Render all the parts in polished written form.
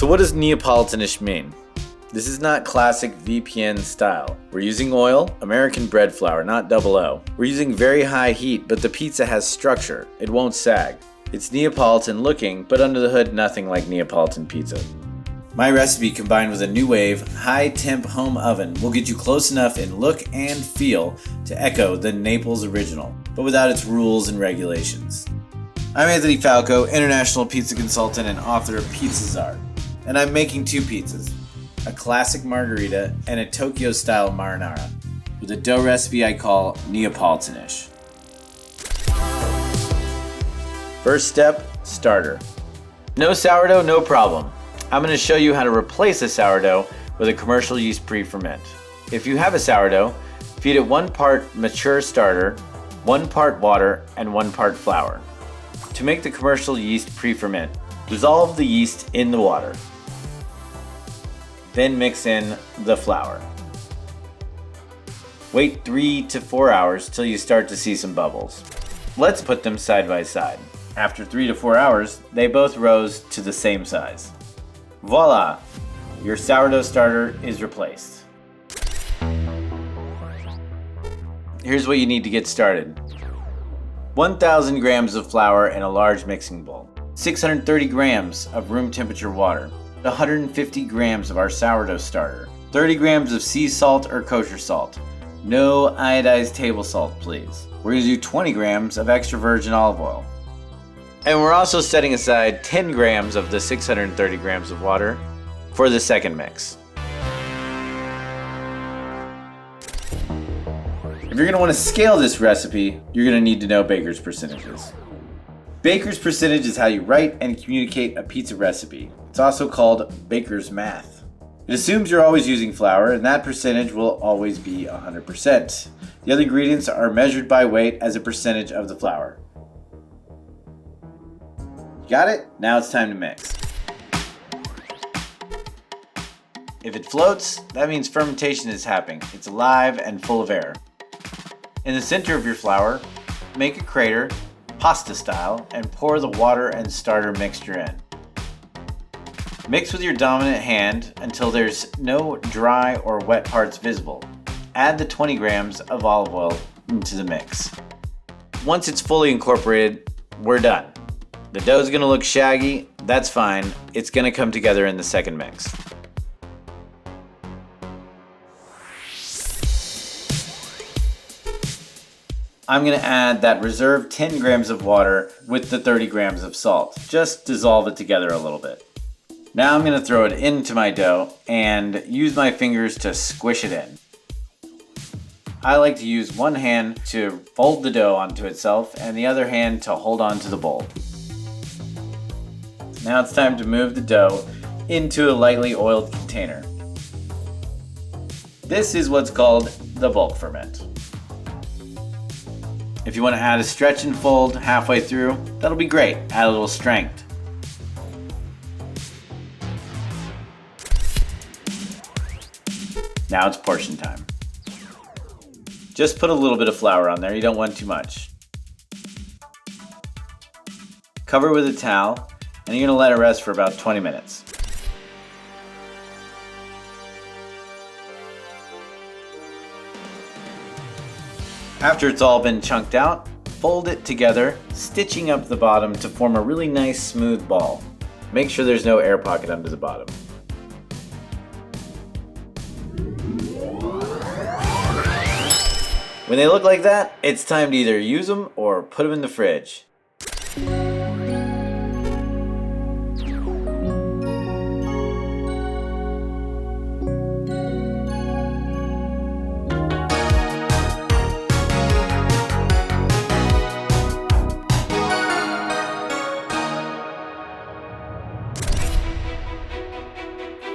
what does Neapolitanish mean? This is not classic VPN style. We're using oil, American bread flour, not double O. We're using very high heat, but the pizza has structure. It won't sag. It's Neapolitan looking, but under the hood, nothing like Neapolitan pizza. My recipe combined with a new wave, high temp home oven will get you close enough in look and feel to echo the Naples original, but without its rules and regulations. I'm Anthony Falco, international pizza consultant and author of Pizza Czar, and I'm making two pizzas. A classic margherita, and a Tokyo Style Marinara, with a dough recipe I call Neapolitanish. First step, starter. No sourdough, no problem. I'm going to show you how to replace a sourdough with a commercial yeast pre-ferment. If you have a sourdough, feed it 1 part mature starter, 1 part water, and 1 part flour. To make the commercial yeast pre-ferment, dissolve the yeast in the water. Then mix in the flour. Wait 3 to 4 hours till you start to see some bubbles. Let's put them side by side. After 3 to 4 hours, they both rose to the same size. Voila! Your sourdough starter is replaced. Here's what you need to get started. 1,000 grams of flour in a large mixing bowl. 630 grams of room temperature water. 150 grams of our sourdough starter, 30 grams of sea salt or kosher salt. No iodized table salt, please. We're going to do 20 grams of extra virgin olive oil. And we're also setting aside 10 grams of the 630 grams of water for the second mix. If you're going to want to scale this recipe, you're going to need to know baker's percentages. Baker's percentage is how you write and communicate a pizza recipe. It's also called baker's math. It assumes you're always using flour, and that percentage will always be 100%. The other ingredients are measured by weight as a percentage of the flour. Got it? Now it's time to mix. If it floats, that means fermentation is happening. It's alive and full of air. In the center of your flour, make a crater, pasta style, and pour the water and starter mixture in. Mix with your dominant hand until there's no dry or wet parts visible. Add the 20 grams of olive oil into the mix. Once it's fully incorporated, we're done. The dough is going to look shaggy, that's fine. It's going to come together in the second mix. I'm going to add that reserved 10 grams of water with the 30 grams of salt. Just dissolve it together a little bit. Now I'm going to throw it into my dough and use my fingers to squish it in. I like to use one hand to fold the dough onto itself and the other hand to hold onto the bowl. Now it's time to move the dough into a lightly oiled container. This is what's called the bulk ferment. If you want to add a stretch and fold halfway through, that'll be great. Add a little strength. Now it's portion time. Just put a little bit of flour on there, you don't want too much. Cover with a towel, and you're going to let it rest for about 20 minutes. After it's all been chunked out, fold it together, stitching up the bottom to form a really nice smooth ball. Make sure there's no air pocket under the bottom. When they look like that, it's time to either use them or put them in the fridge.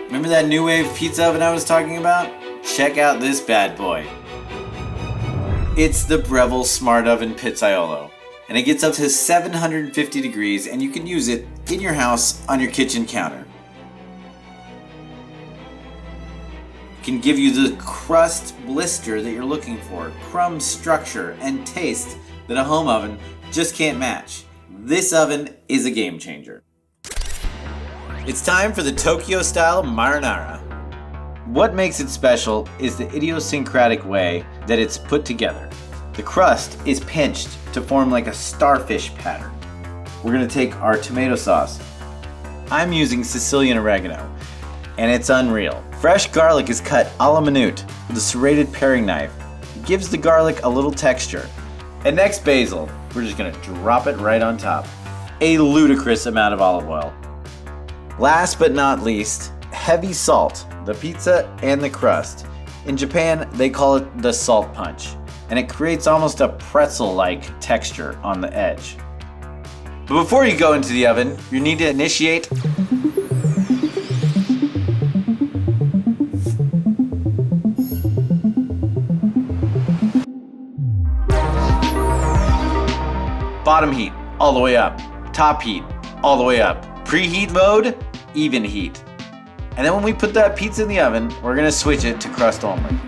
Remember that new wave pizza oven I was talking about? Check out this bad boy. It's the Breville Smart Oven Pizzaiolo, and it gets up to 750 degrees, and you can use it in your house on your kitchen counter. It can give you the crust blister that you're looking for, crumb structure and taste that a home oven just can't match. This oven is a game changer. It's time for the Tokyo Style Marinara. What makes it special is the idiosyncratic way that it's put together. The crust is pinched to form like a starfish pattern. We're gonna take our tomato sauce. I'm using Sicilian oregano, and it's unreal. Fresh garlic is cut a la minute with a serrated paring knife. It gives the garlic a little texture. And next, basil. We're just gonna drop it right on top. A ludicrous amount of olive oil. Last but not least, heavy salt, the pizza and the crust. In Japan, they call it the salt punch, and it creates almost a pretzel-like texture on the edge. But before you go into the oven, you need to initiate bottom heat all the way up, top heat all the way up. Preheat mode, even heat. And then when we put that pizza in the oven, we're gonna switch it to crust only.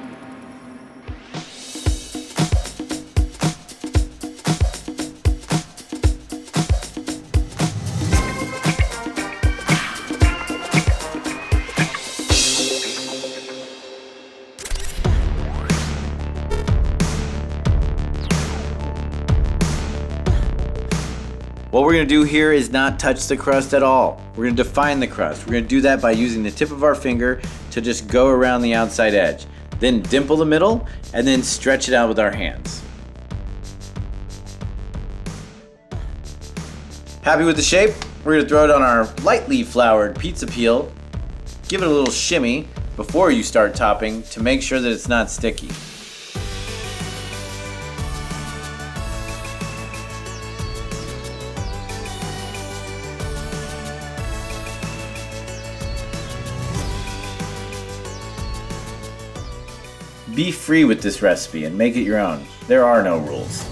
What we're gonna do here is not touch the crust at all. We're gonna define the crust. We're gonna do that by using the tip of our finger to just go around the outside edge. Then dimple the middle, and then stretch it out with our hands. Happy with the shape? We're gonna throw it on our lightly floured pizza peel. Give it a little shimmy before you start topping to make sure that it's not sticky. Be free with this recipe and make it your own. There are no rules.